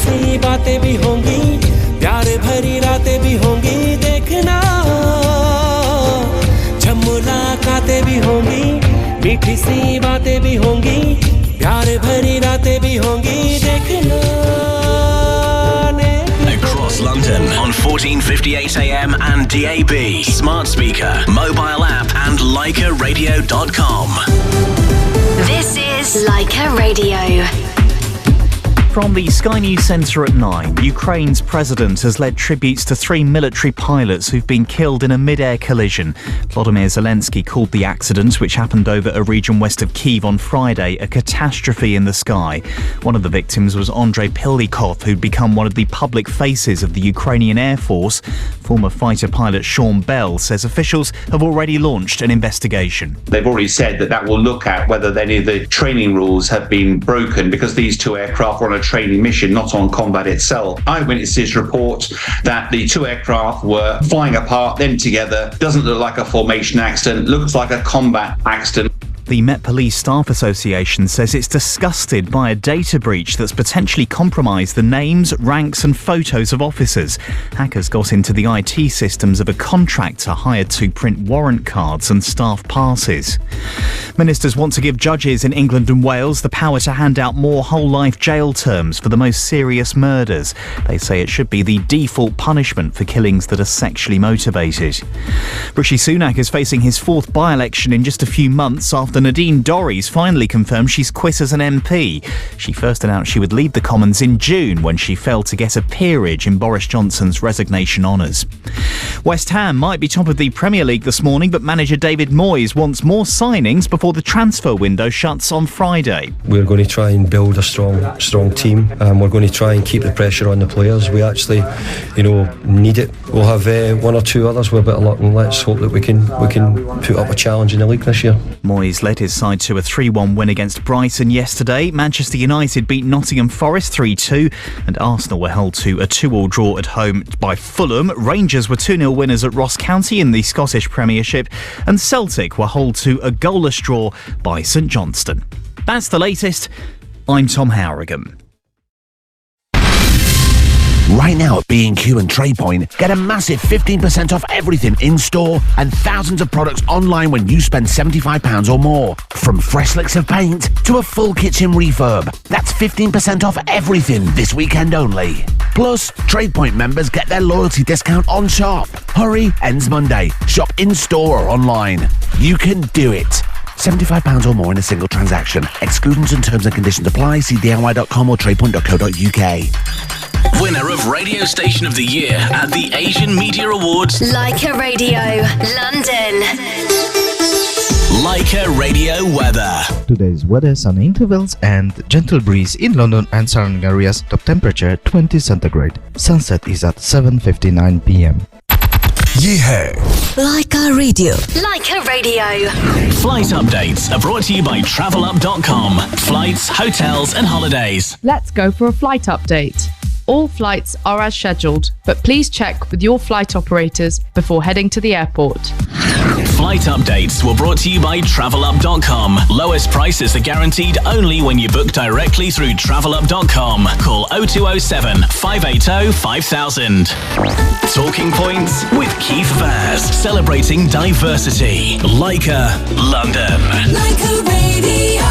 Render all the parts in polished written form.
सी बातें भी होंगी प्यार भरी रातें भी होंगी देखना जब मुलाकातें भी होंगी मीठी सी बातें भी होंगी प्यार भरी रातें भी होंगी देखना Across London on 1458 AM and DAB, smart speaker, mobile app and LaicaRadio.com. This is Laika Radio. From the Sky News Centre at 9, Ukraine's president has led tributes to 3 military pilots who've been killed in a mid-air collision. Volodymyr Zelensky called the accident, which happened over a region west of Kyiv on Friday, a catastrophe in the sky. One of the victims was Andrei Pilikov, who'd become one of the public faces of the Ukrainian Air Force. Former fighter pilot Sean Bell says officials have already launched an investigation. They've already said that will look at whether any of the training rules have been broken because these 2 aircraft were on a training mission, not on combat itself. Eyewitnesses report that the 2 aircraft were flying apart, then together. Doesn't look like a formation accident, looks like a combat accident. The Met Police Staff Association says it's disgusted by a data breach that's potentially compromised the names, ranks and photos of officers. Hackers got into the IT systems of a contractor hired to print warrant cards and staff passes. Ministers want to give judges in England and Wales the power to hand out more whole-life jail terms for the most serious murders. They say it should be the default punishment for killings that are sexually motivated. Rishi Sunak is facing his 4th by-election in just a few months after Nadine Dorries finally confirmed she's quit as an MP. She first announced she would leave the Commons in June when she failed to get a peerage in Boris Johnson's resignation honours. West Ham might be top of the Premier League this morning, but manager David Moyes wants more signings before the transfer window shuts on Friday. We're going to try and build a strong team. We're going to try and keep the pressure on the players. We actually, need it. We'll have 1 or 2 others with a bit of luck, and let's hope that we can put up a challenge in the league this year. Moyes led his side to a 3-1 win against Brighton yesterday. Manchester United beat Nottingham Forest 3-2 and Arsenal were held to a 2-2 draw at home by Fulham. Rangers were 2-0 winners at Ross County in the Scottish Premiership and Celtic were held to a goalless draw by St Johnstone. That's the latest. I'm Tom Harrigan. Right now at B&Q and TradePoint, get a massive 15% off everything in-store and thousands of products online when you spend £75 or more. From fresh licks of paint to a full kitchen refurb. That's 15% off everything this weekend only. Plus, TradePoint members get their loyalty discount on shop. Hurry, ends Monday. Shop in-store or online. You can do it. £75 or more in a single transaction. Exclusions and terms and conditions apply. See DIY.com or tradepoint.co.uk. Winner of Radio Station of the Year at the Asian Media Awards. Laika Radio, London. Laika Radio weather. Today's weather: sunny intervals and gentle breeze in London and surrounding areas. Top temperature 20 centigrade. Sunset is at 7:59 p.m. Yeah. Laika Radio. Laika Radio. Flight updates are brought to you by TravelUp.com. Flights, hotels and holidays. Let's go for a flight update. All flights are as scheduled, but please check with your flight operators before heading to the airport. Flight updates were brought to you by TravelUp.com. Lowest prices are guaranteed only when you book directly through TravelUp.com. Call 0207 580 5000. Talking Points with Keith Vaz. Celebrating diversity. Laika, London. Laika Radio.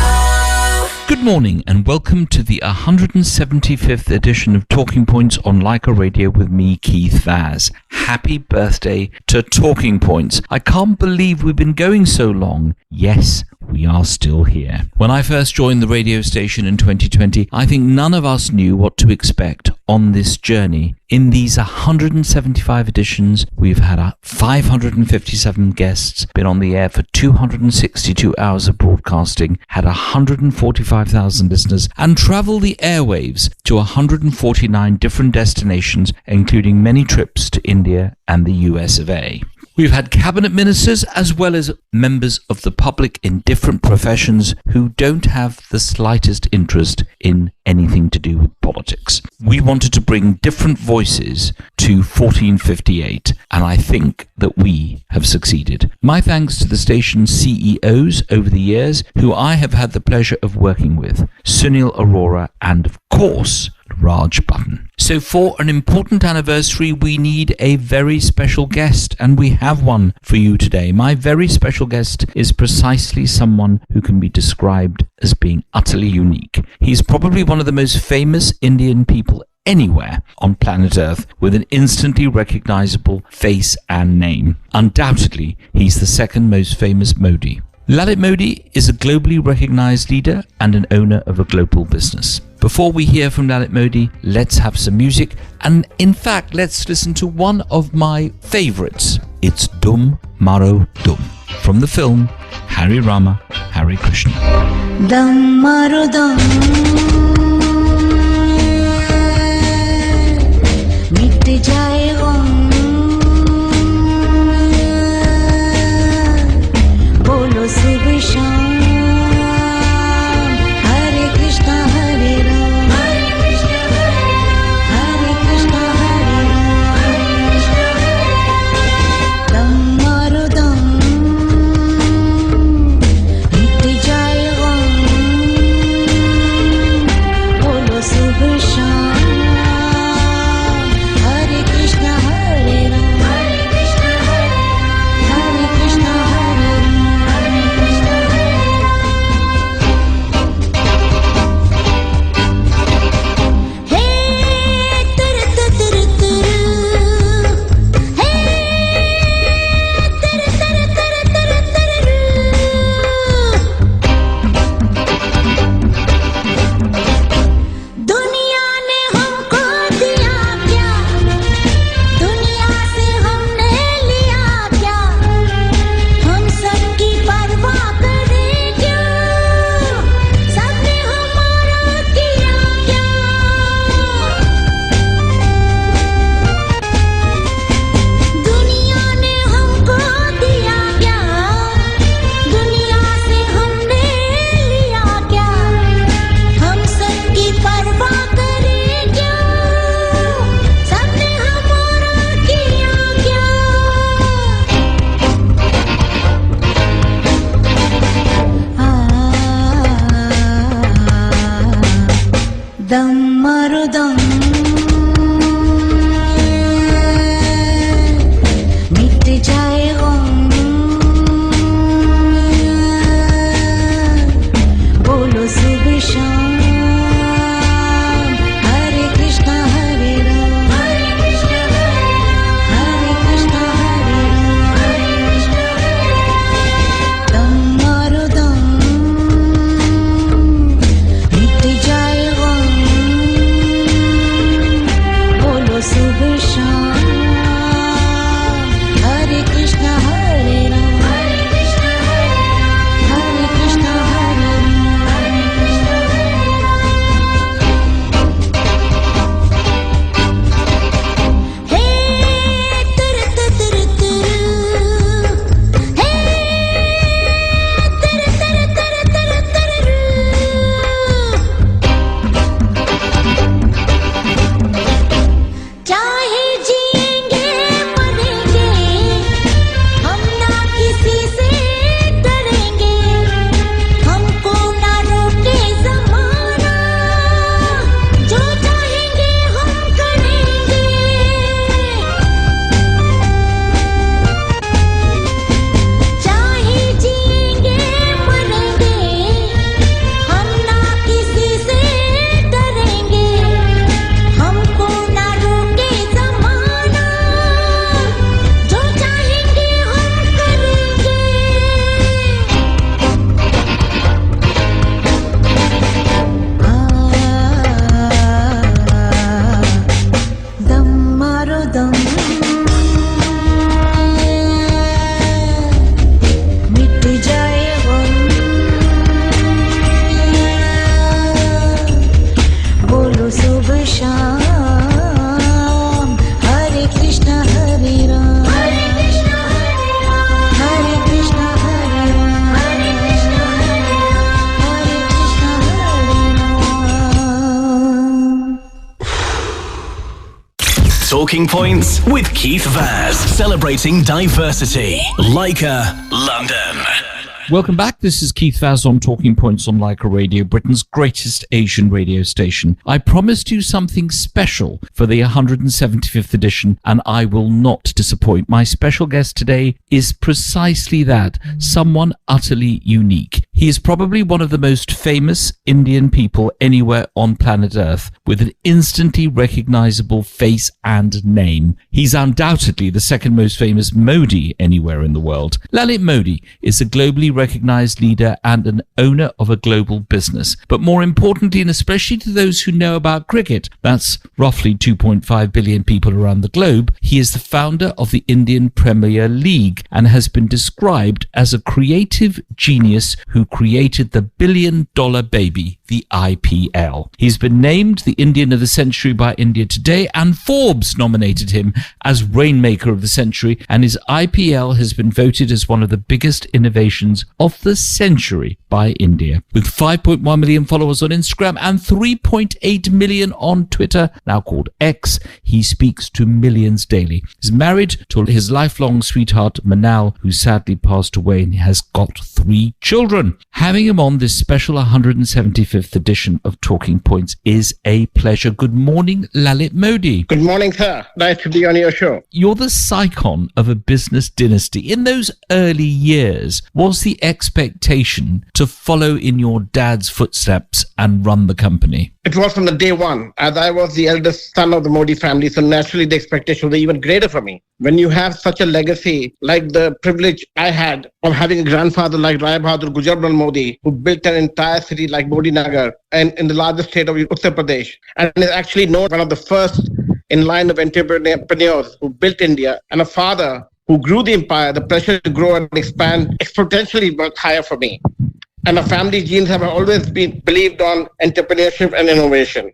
Good morning and welcome to the 175th edition of Talking Points on Laika Radio with me, Keith Vaz. Happy birthday to Talking Points. I can't believe we've been going so long. Yes, we are still here. When I first joined the radio station in 2020, I think none of us knew what to expect on this journey. In these 175 editions, we've had 557 guests, been on the air for 262 hours of broadcasting, had 145,000 listeners, and travelled the airwaves to 149 different destinations, including many trips to India and the US of A. We've had cabinet ministers as well as members of the public in different professions who don't have the slightest interest in anything to do with politics. We wanted to bring different voices to 1458, and I think that we have succeeded. My thanks to the station's CEOs over the years, who I have had the pleasure of working with, Sunil Arora and, of course, Raj Button. So for an important anniversary, we need a very special guest, and we have one for you today. My very special guest is precisely someone who can be described as being utterly unique. He's probably one of the most famous Indian people anywhere on planet Earth, with an instantly recognizable face and name. Undoubtedly, he's the second most famous Modi. Lalit Modi is a globally recognized leader and an owner of a global business. Before we hear from Lalit Modi, let's have some music, and in fact, let's listen to one of my favorites. It's Dum Maro Dum, from the film Hare Rama, Hare Krishna. Dum Maro Dum, mit jaye gum, bolo subh sham, Hare Krishna Hare Ram, Hare Krishna Hare Ram, Dum Maro Dum, mit jaye gum, bolo subh sham, Hare Krishna Hare Ram, Hare Krishna Hare Ram, Hare Krishna Hey tere tere tere, hey tere tere tere tere tere, दुनिया ने हमको दिया क्या, दुनिया से हमने लिया क्या, हम सबकी परवाह करें क्या, सबने हमारा किया क्या, दुनिया ने हमको दिया क्या, दुनिया से हमने लिया क्या, हम सबकी परवाह करें क्या, सबने हमारा किया क्या, दम मारो दम, मिट जाए गम, बोलो सुबह शाम, Hare Krishna Hare Ram, Hare Krishna Hare Ram, Hare Krishna दम मारो दम, मिट जाए गम, बोलो सुबह शाम, Hare Krishna Hare Ram, Hare Krishna Hare Ram, Hare Krishna Hey tere tere tere, hey tere tere tere tere tere, चाहे जिएंगे मरेंगे, हम ना किसी से डरेंगे, हमको ना रोके ज़माना, जो चाहेंगे हम करेंगे, चाहे जिएंगे मरेंगे, हम ना किसी से डरेंगे, हमको ना रोके ज़माना, जो चाहेंगे हम करेंगे, दम मारो दम, मिट जाए गम, बोलो सुबह शाम, Hare Krishna Hare Ram, Hare Krishna Hare Ram, Hare Krishna Hare Ram. Talking Points with Keith Vaz, celebrating diversity. Leica, London. Welcome back. This is Keith Vaz on Talking Points on Leica Radio, Britain's greatest Asian radio station. I promised you something special for the 175th edition, and I will not disappoint. My special guest today is precisely that, someone utterly unique. He is probably one of the most famous Indian people anywhere on planet Earth, with an instantly recognizable face and name. He's undoubtedly the second most famous Modi anywhere in the world. Lalit Modi is a globally recognized leader and an owner of a global business. But more importantly, and especially to those who know about cricket, that's roughly 2.5 billion people around the globe, he is the founder of the Indian Premier League and has been described as a creative genius who created the billion-dollar baby, the IPL. He's been named the Indian of the Century by India Today, and Forbes nominated him as Rainmaker of the Century, and his IPL has been voted as one of the biggest innovations of the century by India. With 5.1 million followers on Instagram and 3.8 million on Twitter, now called X, he speaks to millions daily. He's married to his lifelong sweetheart, Manal, who sadly passed away, and he has got 3 children. Having him on this special 175th edition of Talking Points is a pleasure. Good morning, Lalit Modi. Good morning, sir. Nice to be on your show. You're the scion of a business dynasty. In those early years, was the expectation to follow in your dad's footsteps and run the company? It was from the day one, as I was the eldest son of the Modi family, so naturally the expectation was even greater for me. When you have such a legacy, like the privilege I had of having a grandfather like Rai Bahadur Gujarlal Modi, who built an entire city like Modi Nagar, and in the largest state of Uttar Pradesh, and is actually known one of the first in line of entrepreneurs who built India, and a father who grew the empire, the pressure to grow and expand exponentially was higher for me. And our family genes have always been believed on entrepreneurship and innovation.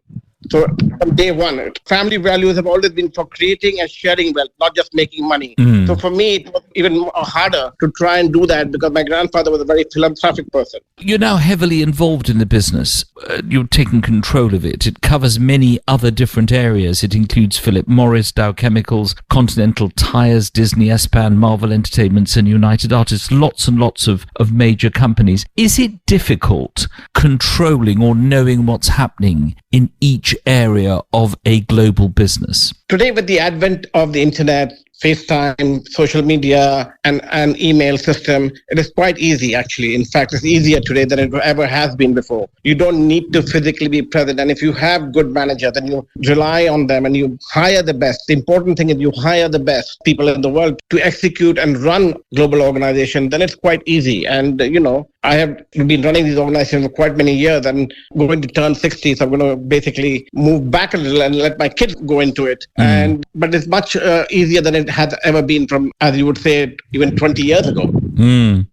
So from day one, family values have always been for creating and sharing wealth, not just making money. So for me, it was even more harder to try and do that because my grandfather was a very philanthropic person. You're now heavily involved in the business. You're taking control of it. It covers many other different areas. It includes Philip Morris, Dow Chemicals, Continental Tires, Disney, Espan, Marvel Entertainments, and United Artists. Lots and lots of major companies. Is it difficult controlling or knowing what's happening in each area of a global business? Today, with the advent of the internet, FaceTime, social media, and email system, it is quite easy, actually. In fact, it's easier today than it ever has been before. You don't need to physically be present. And if you have good managers, then you rely on them and you hire the best. The important thing is you hire the best people in the world to execute and run global organizations. Then it's quite easy. And, I have been running these organizations for quite many years and going to turn 60. So I'm going to basically move back a little and let my kids go into it. But it's much easier than it has ever been from, as you would say, even 20 years ago.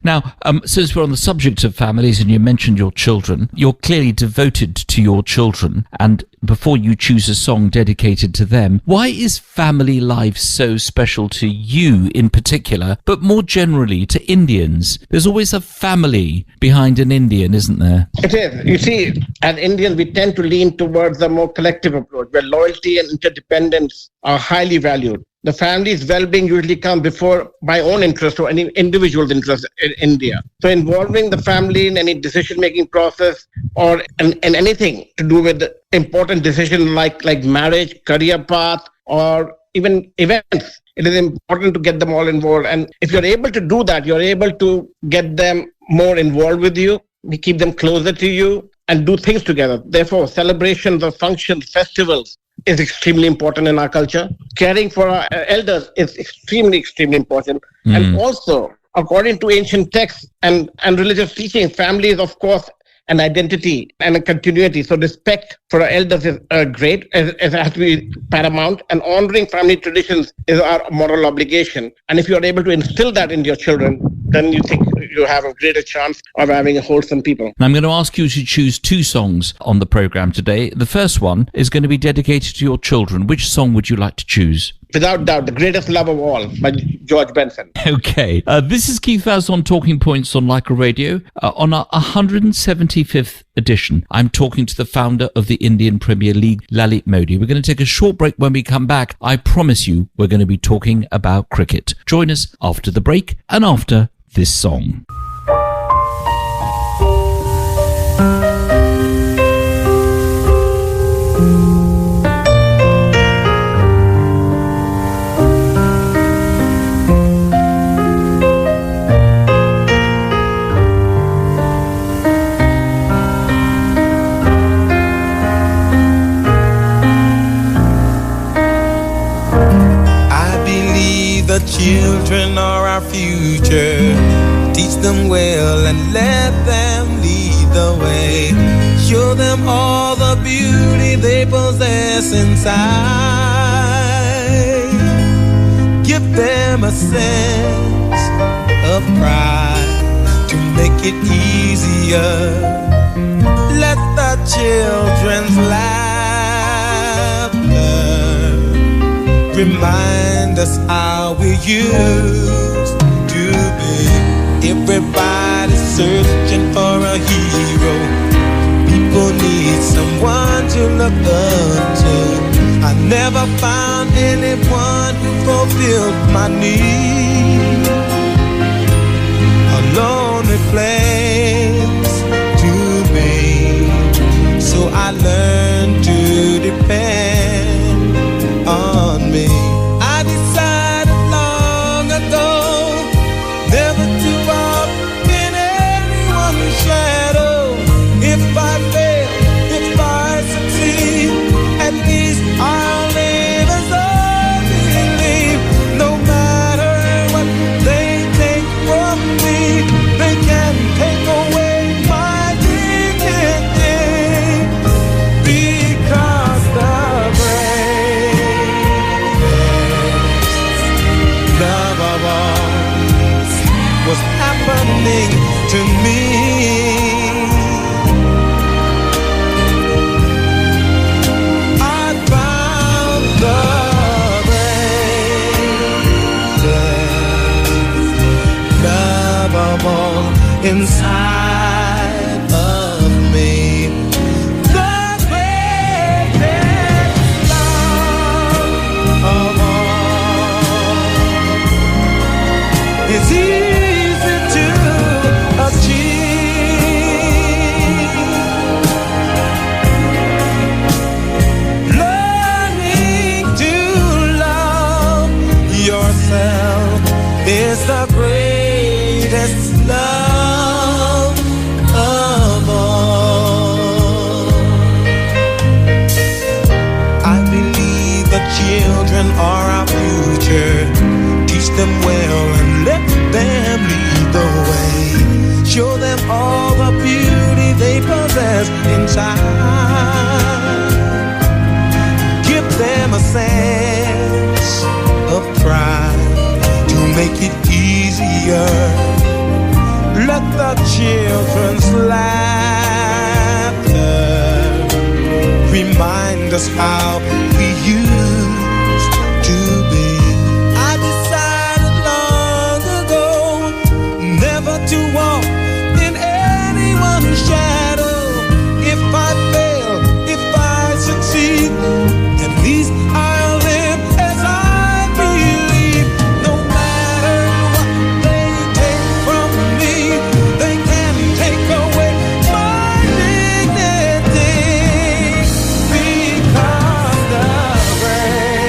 Now, since we're on the subject of families and you mentioned your children, you're clearly devoted to your children. And before you choose a song dedicated to them, why is family life so special to you in particular, but more generally to Indians? There's always a family behind an Indian, isn't there? It is. You see, as Indians, we tend to lean towards a more collective approach where loyalty and interdependence are highly valued. The family's well-being usually comes before my own interest or any individual's interest in India. So involving the family in any decision-making process or in anything to do with important decisions like marriage, career path, or even events, it is important to get them all involved. And if you're able to do that, you're able to get them more involved with you, keep them closer to you, and do things together. Therefore, celebrations or functions, festivals, is extremely important in our culture. Caring for our elders is extremely, extremely important. And also, according to ancient texts and religious teaching, family is, of course, an identity and a continuity. So respect for our elders is great. It has to be paramount. And honoring family traditions is our moral obligation. And if you are able to instill that in your children, then you think you have a greater chance of having a wholesome people. Now, I'm going to ask you to choose 2 songs on the programme today. The first one is going to be dedicated to your children. Which song would you like to choose? Without doubt, The Greatest Love of All by George Benson. Okay. This is Keith Vaz on Talking Points on Leica Radio. On our 175th edition, I'm talking to the founder of the Indian Premier League, Lalit Modi. We're going to take a short break. When we come back, I promise you we're going to be talking about cricket. Join us after the break and after this song. children are our future. Teach them well and let them lead the way. Show them all the beauty they possess inside. Give them a sense of pride to make it easier. Let the children's laughter remind us how we used to be. Everybody's searching for a hero. People need someone to look up to. I never found anyone who fulfilled my need. A lonely place to be. So I learned to depend on me. I decided long ago never to walk in anyone's shadow. If I fail, if I succeed, at least I'll live as I believe. No matter what they take from me, they can't take away my dignity. Because the greatest love of all was happening to me. I found the greatest love of all inside of me. The greatest love of all is easy to achieve. Learning to love yourself is the greatest love of all. I believe the children are our future. Teach them well and let them lead the way. Show them all the beauty they possess inside. Give them a sense of pride to make it easier. Let the children's laughter remind us how we used to be. I decided long ago never to walk in anyone's shadow. If I fail, if I succeed, at least I'll live as I believe. No matter what they take from me, they can't take away my dignity. Because the greatest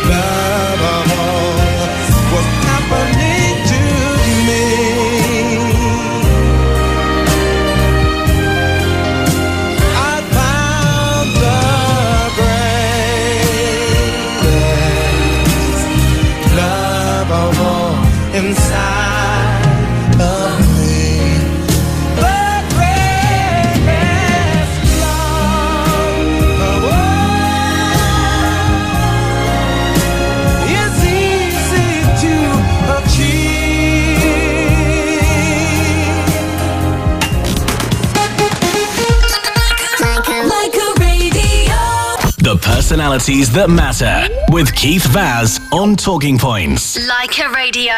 love of all was happening to me. I found the greatest love of all inside of me. The greatest love of all is easy to achieve. Like a radio. The personalities that matter with Keith Vaz on Talking Points. Like a Radio.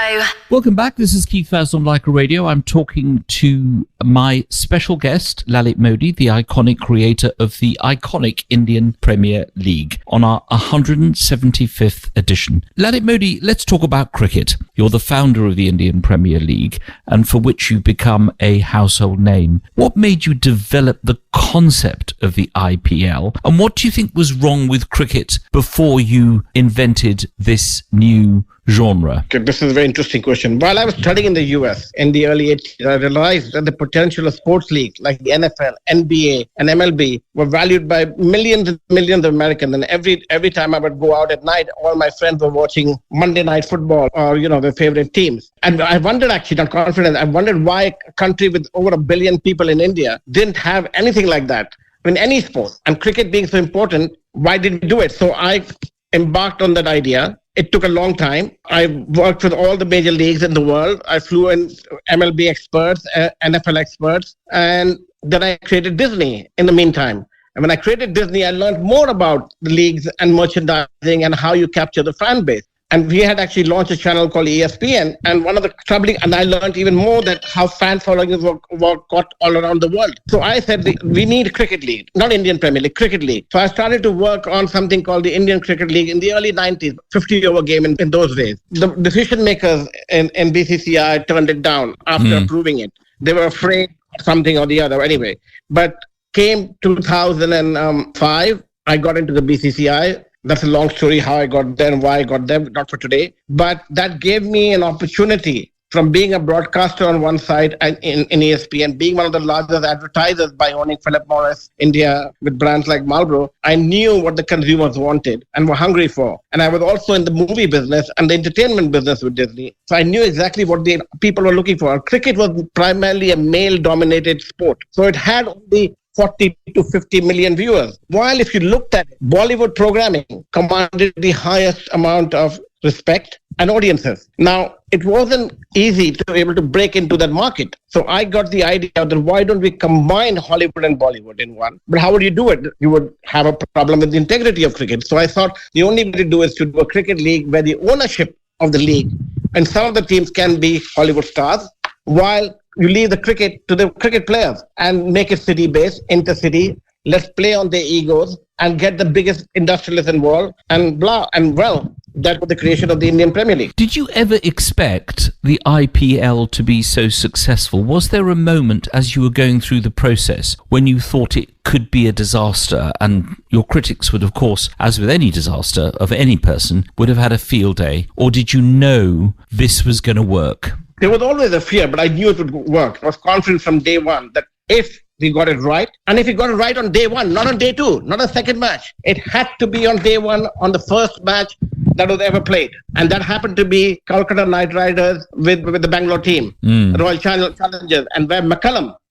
Welcome back. This is Keith Vaz on Like a Radio. I'm talking to my special guest, Lalit Modi, the iconic creator of the iconic Indian Premier League, on our 175th edition. Lalit Modi, let's talk about cricket. You're the founder of the Indian Premier League, and for which you've become a household name. What made you develop the concept of the IPL, and what do you think was wrong with with cricket before you invented this new genre? Okay, this is a very interesting question. While I was studying in the US in the early 80s, I realized that the potential of sports leagues like the NFL, NBA, and MLB were valued by millions and millions of Americans. And every time I would go out at night, all my friends were watching Monday Night Football or, their favorite teams. And I wondered, actually, not confident, I wondered why a country with over 1 billion people in India didn't have anything like that in any sport. And cricket being so important, why didn't we do it? So I embarked on that idea. It took a long time. I worked with all the major leagues in the world. I flew in MLB experts, NFL experts, and then I created Disney in the meantime. And when I created Disney, I learned more about the leagues and merchandising and how you capture the fan base. And we had actually launched a channel called ESPN. And one of the troubling, and I learned even more that how fan followings were got all around the world. So I said, we need a cricket league, not Indian Premier League, cricket league. So I started to work on something called the Indian Cricket League in the early 90s, 50-over game in those days. The decision makers in BCCI turned it down after approving it. They were afraid of something or the other anyway. But came 2005, I got into the BCCI. That's a long story how I got there and why I got there, not for today. But that gave me an opportunity from being a broadcaster on one side and in ESPN, being one of the largest advertisers by owning Philip Morris India with brands like Marlboro. I knew what the consumers wanted and were hungry for. And I was also in the movie business and the entertainment business with Disney. So I knew exactly what the people were looking for. Cricket was primarily a male-dominated sport. So it had only 40 to 50 million viewers. While if you looked at it, Bollywood programming commanded the highest amount of respect and audiences. Now, it wasn't easy to be able to break into that market. So I got the idea that why don't we combine Hollywood and Bollywood in one? But how would you do it? You would have a problem with the integrity of cricket. So I thought the only way to do is to do a cricket league where the ownership of the league and some of the teams can be Hollywood stars, while you leave the cricket to the cricket players and make it city-based, intercity. Let's play on their egos and get the biggest industrialists involved and blah. And well, that was the creation of the Indian Premier League. Did you ever expect the IPL to be so successful? Was there a moment as you were going through the process when you thought it could be a disaster? And your critics would, of course, as with any disaster of any person, would have had a field day. Or did you know this was going to work? There was always a fear, but I knew it would work. I was confident from day one that if we got it right, and if we got it right on day one, not on day two, not a second match, it had to be on day one, on the first match that was ever played. And that happened to be Kolkata Knight Riders with the Bangalore team, the Royal Challengers, and where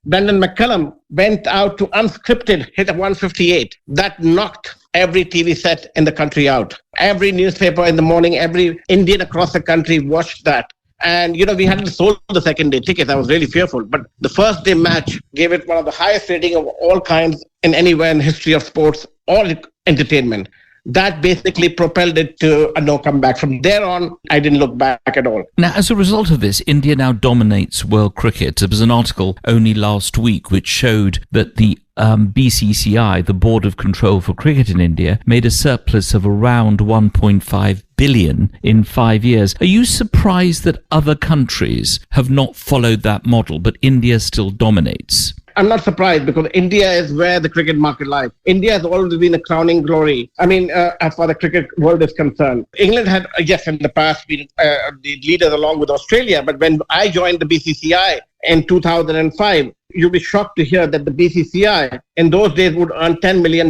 Brendan McCullum went out to unscripted hit of 158. That knocked every TV set in the country out. Every newspaper in the morning, every Indian across the country watched that. And, we hadn't sold the second day tickets. I was really fearful. But the first day match gave it one of the highest rating of all kinds in anywhere in history of sports or entertainment. That basically propelled it to a no comeback. From there on, I didn't look back at all. Now, as a result of this, India now dominates world cricket. There was an article only last week which showed that the BCCI, the Board of Control for Cricket in India, made a surplus of around 1.5 billion in 5 years. Are you surprised that other countries have not followed that model, but India still dominates? I'm not surprised because India is where the cricket market lies. India has always been a crowning glory. As far as the cricket world is concerned. England had, yes, in the past been the leaders along with Australia. But when I joined the BCCI in 2005, you'll be shocked to hear that the BCCI in those days would earn $10 million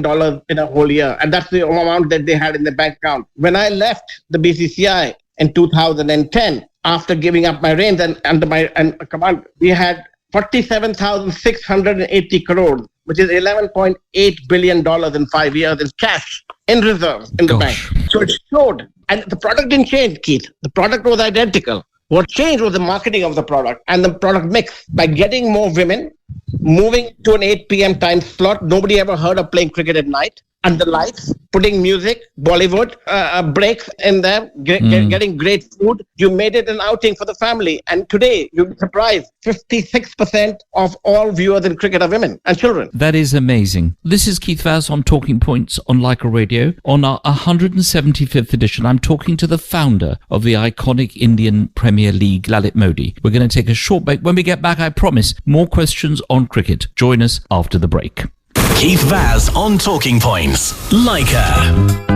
in a whole year. And that's the amount that they had in their bank account. When I left the BCCI in 2010, after giving up my reins and under my command, we had 47,680 crores, which is $11.8 billion in 5 years in cash, in reserves in the bank. So it showed. And the product didn't change, Keith. The product was identical. What changed was the marketing of the product and the product mix. By getting more women, moving to an 8 p.m. time slot, nobody ever heard of playing cricket at night. And the lights, putting music, Bollywood, breaks in there, getting great food. You made it an outing for the family. And today, you'll be surprised, 56% of all viewers in cricket are women and children. That is amazing. This is Keith Vaz on Talking Points on Leica Radio. On our 175th edition, I'm talking to the founder of the iconic Indian Premier League, Lalit Modi. We're going to take a short break. When we get back, I promise, more questions on cricket. Join us after the break. Keith Vaz on Talking Points. Leica.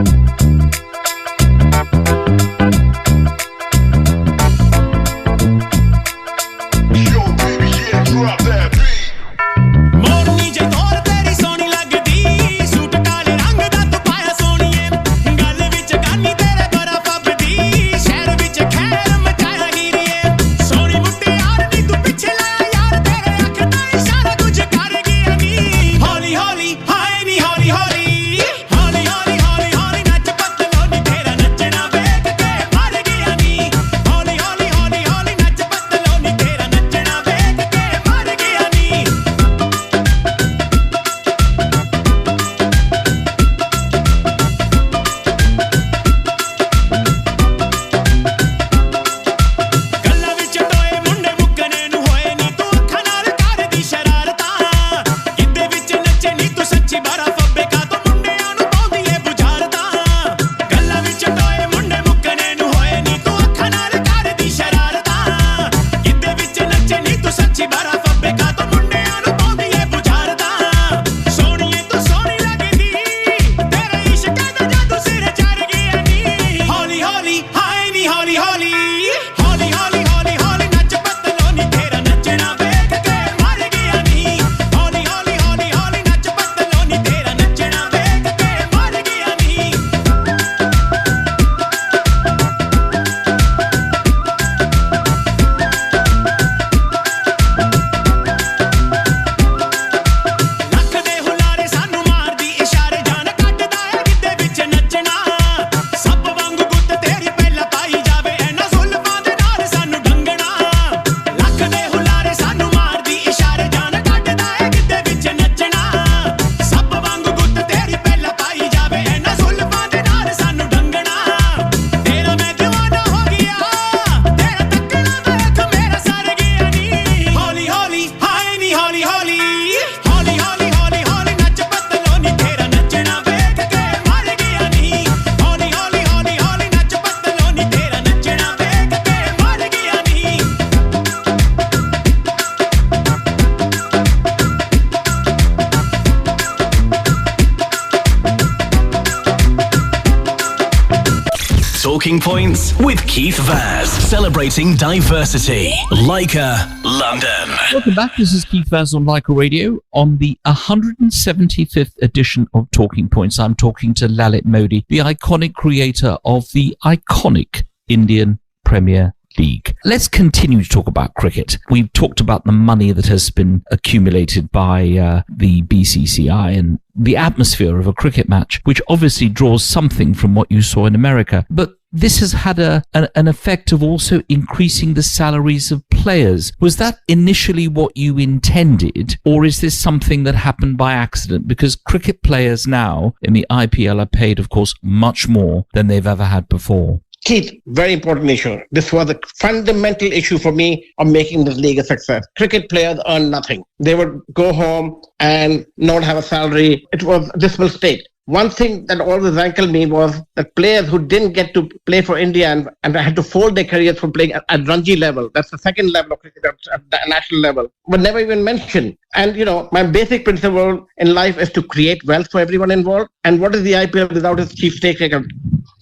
Talking Points with Keith Vaz, celebrating diversity. Leica, London. Welcome back. This is Keith Vaz on Leica Radio. On the 175th edition of Talking Points, I'm talking to Lalit Modi, the iconic creator of the iconic Indian Premier League. Let's continue to talk about cricket. We've talked about the money that has been accumulated by the BCCI and the atmosphere of a cricket match, which obviously draws something from what you saw in America. But this has had an effect of also increasing the salaries of players. Was that initially what you intended, or is this something that happened by accident? Because cricket players now in the IPL are paid, of course, much more than they've ever had before. Keith, very important issue. This was a fundamental issue for me of making this league a success. Cricket players earn nothing. They would go home and not have a salary. It was a dismal state. One thing that always rankled me was that players who didn't get to play for India and had to fold their careers for playing at Ranji level, that's the second level of cricket at the national level, were never even mentioned. And, my basic principle in life is to create wealth for everyone involved. And what is the IPL without its chief stakeholder?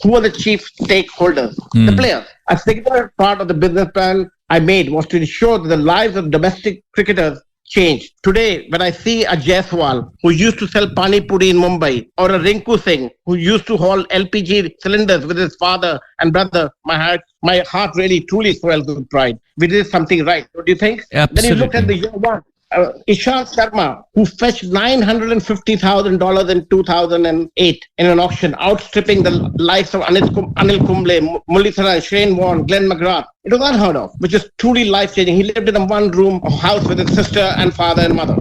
Who are the chief stakeholders? The players. A significant part of the business plan I made was to ensure that the lives of domestic cricketers changed. Today, when I see a Jaiswal who used to sell Pani Puri in Mumbai, or a Rinku Singh who used to haul LPG cylinders with his father and brother, my heart really truly swells with pride. We did something right, don't you think? Absolutely. Then you look at the year one. Ishant Sharma, who fetched $950,000 in 2008 in an auction, outstripping the likes of Anil Kumble, Mullithara, Shane Warne, Glenn McGrath. It was unheard of, which is truly life-changing. He lived in a one-room house with his sister and father and mother.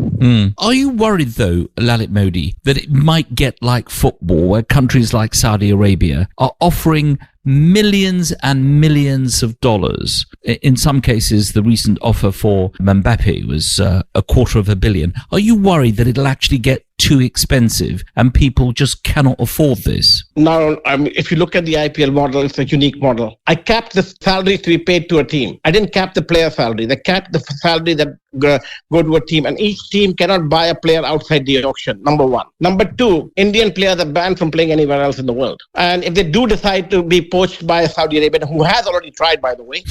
Are you worried, though, Lalit Modi, that it might get like football, where countries like Saudi Arabia are offering millions and millions of dollars? In some cases, the recent offer for Mbappe was $250 million. Are you worried that it'll actually get too expensive and people just cannot afford this? Now, if you look at the IPL model, it's a unique model. I capped the salaries to be paid to a team. I didn't cap the player salary. They capped the salary that go to a team, and each team cannot buy a player outside the auction, number one. Number two, Indian players are banned from playing anywhere else in the world. And if they do decide to be poached by Saudi Arabia, who has already tried, by the way,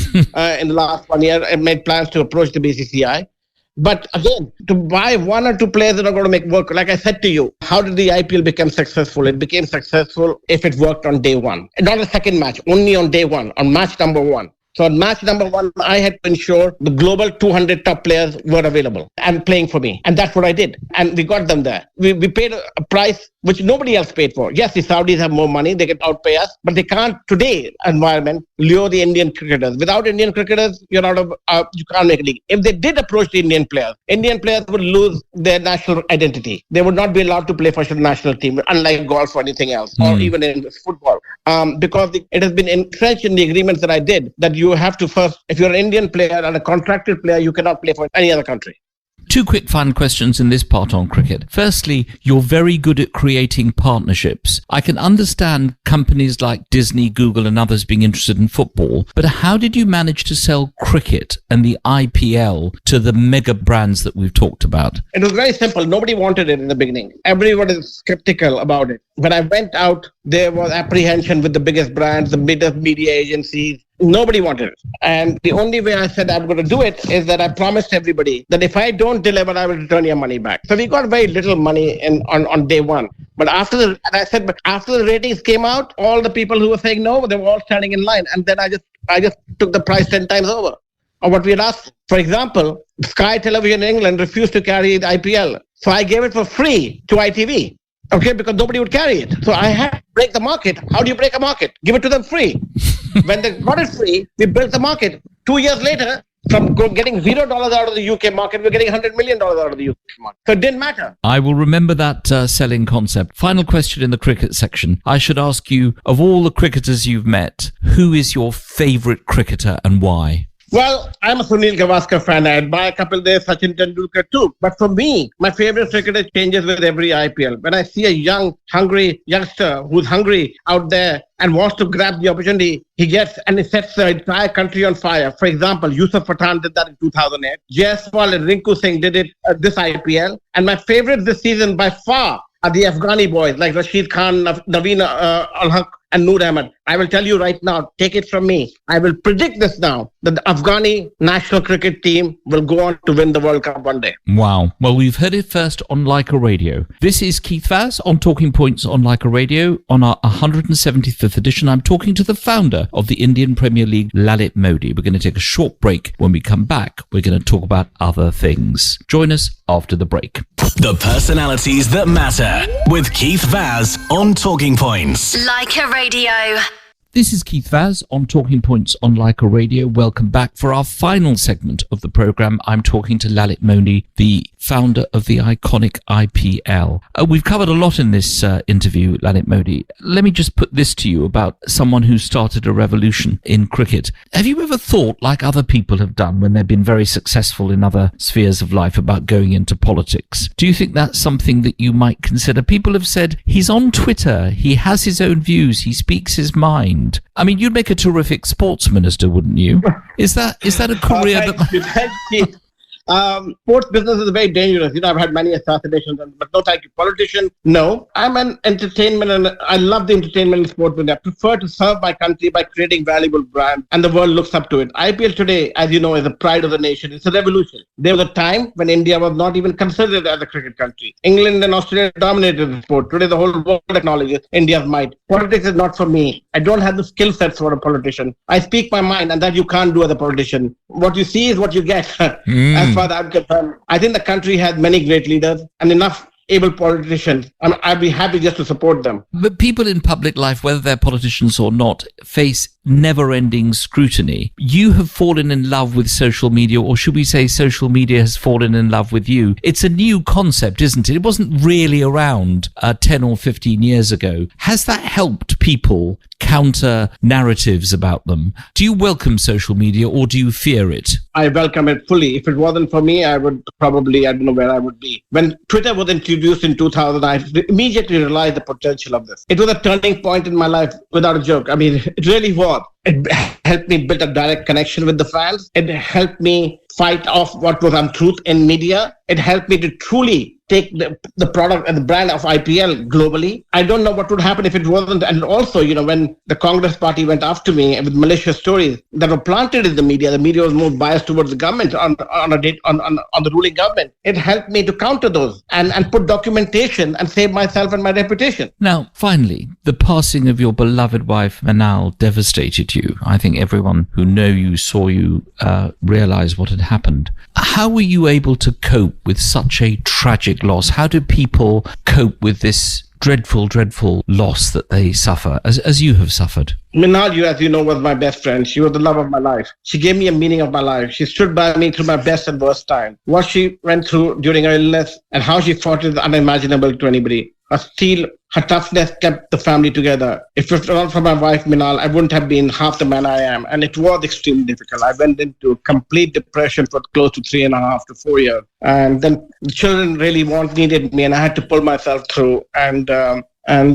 in the last 1 year, and made plans to approach the BCCI. But again, to buy one or two players that are going to make work, like I said to you, how did the IPL become successful? It became successful if it worked on day one. Not a second match, only on day one, on match number one. So on match number one, I had to ensure the global 200 top players were available and playing for me. And that's what I did. And we got them there. We paid a price which nobody else paid for. Yes, the Saudis have more money. They can outpay us. But they can't, today, environment, lure the Indian cricketers. Without Indian cricketers, you're out of, you can't make a league. If they did approach the Indian players would lose their national identity. They would not be allowed to play for the national team, unlike golf or anything else, or even in football. Because it has been entrenched in the agreements that I did, that you have to first, if you're an Indian player and a contracted player, you cannot play for any other country. Two quick final questions in this part on cricket. Firstly, you're very good at creating partnerships. I can understand companies like Disney, Google and others being interested in football, but how did you manage to sell cricket and the IPL to the mega brands that we've talked about? It was very simple. Nobody wanted it in the beginning. Everyone is skeptical about it. When I went out, there was apprehension with the biggest brands, the biggest media agencies. Nobody wanted it. And the only way I said I'm going to do it is that I promised everybody that if I don't deliver, I will return your money back. So we got very little money on day one. But after the ratings came out, all the people who were saying no, they were all standing in line. And then I just took the price 10 times over of what we had asked. For example, Sky Television in England refused to carry the IPL. So I gave it for free to ITV. Okay, because nobody would carry it. So I had to break the market. How do you break a market? Give it to them free. When they got it free, we built the market. 2 years later, from getting $0 out of the UK market, we're getting $100 million out of the UK market. So it didn't matter. I will remember that selling concept. Final question in the cricket section. I should ask you, of all the cricketers you've met, who is your favourite cricketer and why? Well, I'm a Sunil Gavaskar fan. I admire Kapil Dev, Sachin Tendulkar too. But for me, my favorite cricketer changes with every IPL. When I see a young, hungry youngster who's hungry out there and wants to grab the opportunity he gets, and he sets the entire country on fire. For example, Yusuf Pathan did that in 2008. Jaiswal and Rinku Singh did it this IPL. And my favorite this season by far are the Afghani boys like Rashid Khan, Naveen Al-Haq and Noor Ahmed. I will tell you right now, take it from me. I will predict this now, that the Afghani national cricket team will go on to win the World Cup one day. Wow. Well, we've heard it first on Leica Radio. This is Keith Vaz on Talking Points on Leica Radio. On our 175th edition, I'm talking to the founder of the Indian Premier League, Lalit Modi. We're going to take a short break. When we come back, we're going to talk about other things. Join us after the break. The personalities that matter with Keith Vaz on Talking Points. Leica Radio. This is Keith Vaz on Talking Points on Leica Radio. Welcome back for our final segment of the programme. I'm talking to Lalit Modi, the founder of the iconic IPL. We've covered a lot in this interview, Lalit Modi. Let me just put this to you about someone who started a revolution in cricket. Have you ever thought, like other people have done when they've been very successful in other spheres of life, about going into politics? Do you think that's something that you might consider? People have said, he's on Twitter, he has his own views, he speaks his mind. I mean, you'd make a terrific sports minister, wouldn't you? Is that a career that... Sports business is very dangerous. I've had many assassinations, but no thank you. Politician, no. I'm an entertainment, and I love the entertainment and sport business. I prefer to serve my country by creating valuable brands, and the world looks up to it. IPL today, as you know, is the pride of the nation. It's a revolution. There was a time when India was not even considered as a cricket country. England and Australia dominated the sport. Today, the whole world acknowledges India's might. Politics is not for me. I don't have the skill sets for a politician. I speak my mind, and that you can't do as a politician. What you see is what you get. As far as I'm concerned, I think the country has many great leaders and enough able politicians. I'd be happy just to support them. But people in public life, whether they're politicians or not, face never-ending scrutiny. You have fallen in love with social media, or should we say social media has fallen in love with you. It's a new concept, isn't it? It wasn't really around 10 or 15 years ago. Has that helped people counter narratives about them. Do you welcome social media or do you fear it? I welcome it fully. If it wasn't for me, I would probably, I don't know where I would be. When Twitter was introduced in 2000, I immediately realized the potential of this. It was a turning point in my life, without a joke. I mean, it really was. It helped me build a direct connection with the fans. It helped me fight off what was untruth in media. It helped me to truly take the product and the brand of IPL globally. I don't know what would happen if it wasn't. And also, you know, when the Congress party went after me with malicious stories that were planted in the media was more biased towards the government on the ruling government. It helped me to counter those and put documentation and save myself and my reputation. Now, finally, the passing of your beloved wife, Manal, devastated you. I think everyone who knew you, saw you, realized what had happened. How were you able to cope with such a tragic loss? How do people cope with this dreadful, dreadful loss that they suffer, as you have suffered? Minal, as you know, was my best friend. She was the love of my life. She gave me a meaning of my life. She stood by me through my best and worst time. What she went through during her illness and how she fought is unimaginable to anybody. Her toughness kept the family together. If it were not for my wife, Minal, I wouldn't have been half the man I am. And it was extremely difficult. I went into complete depression for close to 3.5 to 4 years. And then the children really needed me, and I had to pull myself through. And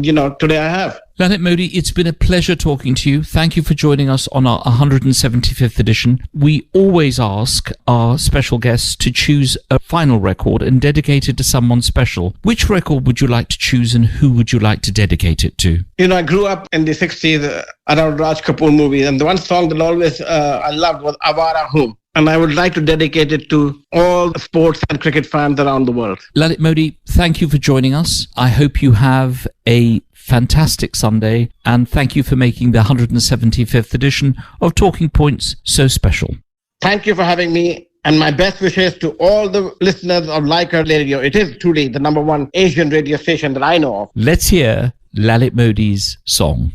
you know, today I have. Lalit Modi, it's been a pleasure talking to you. Thank you for joining us on our 175th edition. We always ask our special guests to choose a final record and dedicate it to someone special. Which record would you like to choose and who would you like to dedicate it to? You know, I grew up in the 60s around Raj Kapoor movies, and the one song that always I loved was Awara Hoon. And I would like to dedicate it to all sports and cricket fans around the world. Lalit Modi, thank you for joining us. I hope you have a fantastic Sunday, and thank you for making the 175th edition of Talking Points so special. Thank you for having me, and my best wishes to all the listeners of Leica Radio. It is truly the #1 Asian radio station that I know of. Let's hear Lalit Modi's song.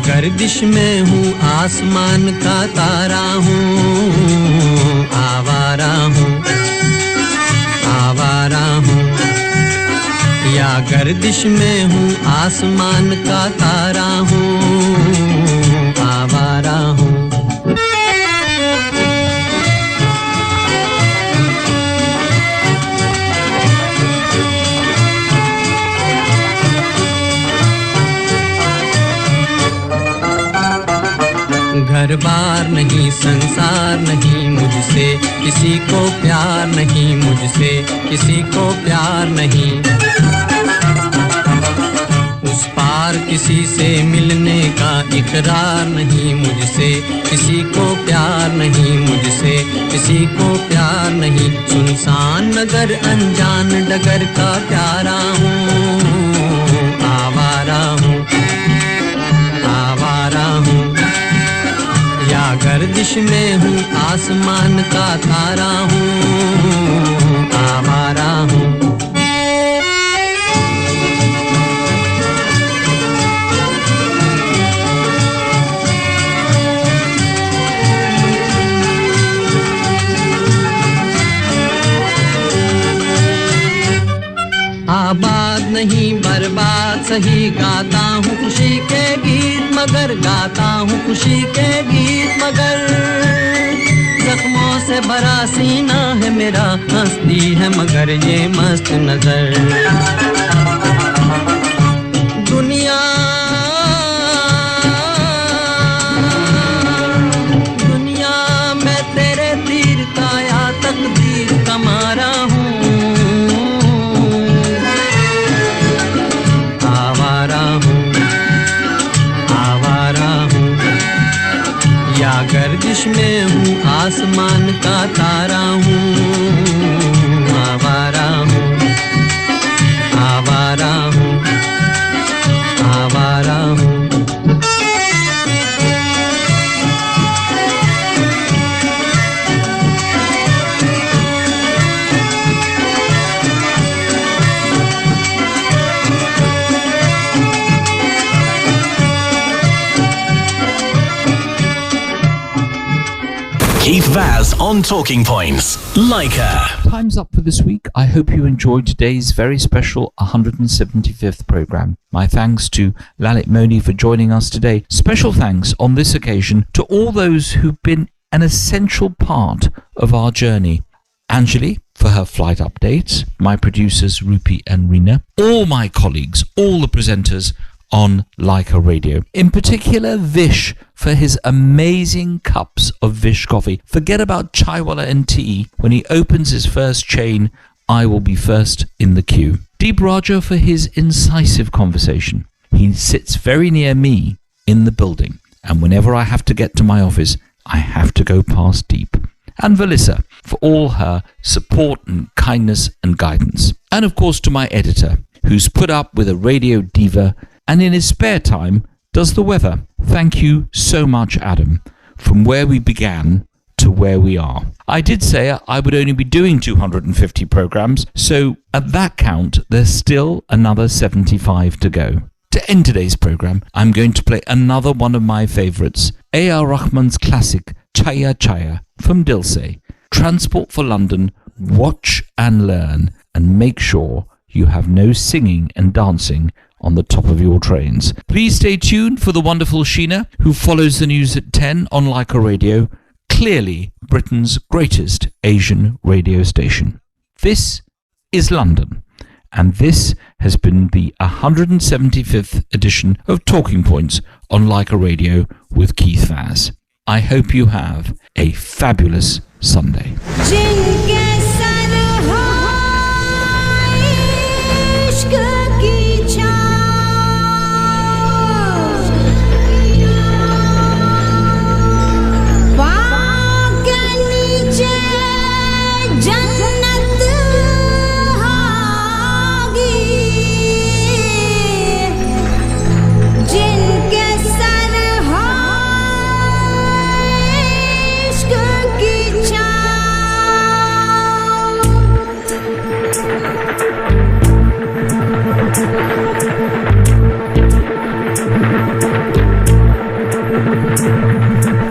गर्दिश में हूँ आसमान का तारा हूँ आवारा हूँ आवारा हूँ या गर्दिश में हूँ आसमान का तारा हूँ आवारा हूँ घर बार नहीं संसार नहीं मुझसे किसी को प्यार नहीं मुझसे किसी को प्यार नहीं उस पार किसी से मिलने का इकरार नहीं मुझसे किसी को प्यार नहीं मुझसे किसी को प्यार नहीं सुनसान नगर अनजान डगर का प्यारा हूँ आवारा हूँ आवारा हूँ गर्दिश में हूँ आसमान का तारा हूँ आवारा हूँ आबाद नहीं बर्बाद सही गाता हूँ खुशी के गीत मगर गाता हूँ खुशी के गीत मगर जख्मों से भरा सीना है मेरा हंसती है मगर ये मस्त नजर दुनिया में तेरे तीर का या तकदीर का मारा हूँ गर्दिश में हूँ आसमान का तारा हूँ आवारा हूँ आवारा हूँ आवारा हूँ Keith Vaz on Talking Points. Leica. Time's up for this week. I hope you enjoyed today's very special 175th programme. My thanks to Lalit Moni for joining us today. Special thanks on this occasion to all those who've been an essential part of our journey. Anjali for her flight updates, my producers Rupi and Rina, all my colleagues, all the presenters on Leica Radio. In particular, Vish for his amazing cups of Vish coffee. Forget about chaiwala and tea. When he opens his first chain, I will be first in the queue. Deep Raja for his incisive conversation. He sits very near me in the building, and whenever I have to get to my office, I have to go past Deep. And Valissa for all her support and kindness and guidance. And of course to my editor, who's put up with a radio diva and in his spare time does the weather. Thank you so much, Adam, from where we began to where we are. I did say I would only be doing 250 programs, so at that count, there's still another 75 to go. To end today's program, I'm going to play another one of my favorites, A.R. Rahman's classic Chaya Chaya from Dilse. Transport for London, watch and learn, and make sure you have no singing and dancing on the top of your trains. Please stay tuned for the wonderful Sheena, who follows the news at 10 on Leica Radio, clearly Britain's greatest Asian radio station. This is London, and this has been the 175th edition of Talking Points on Leica Radio with Keith Vaz. I hope you have a fabulous Sunday.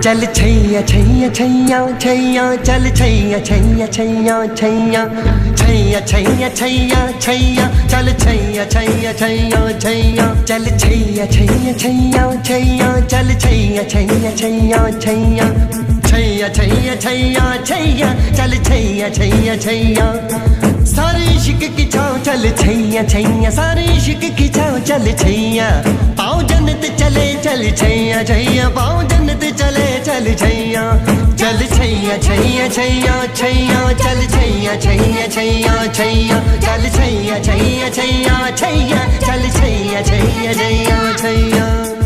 चल छैया छैया छैया छैया चल छैया छैया छैया छैया छैया छैया छैया छैया चल छैया छैया छैया छैया चल छैया छैया छैया छैया चल छैया छैया छैया छैया छैया छैया छैया छैया चल छैया छैया छैया सारे इश्क की छाँव चल छैया छैया सारे इश्क की छाँव चल छैया पाँव जन्नत चले चल छैया छैया पाँव जन्नत चले चल छैया चल छैया छैया छैया छैया चल छैया छैया छैया छैया चल छैया छैया छैया छैया चल छैया छैया छैया छैया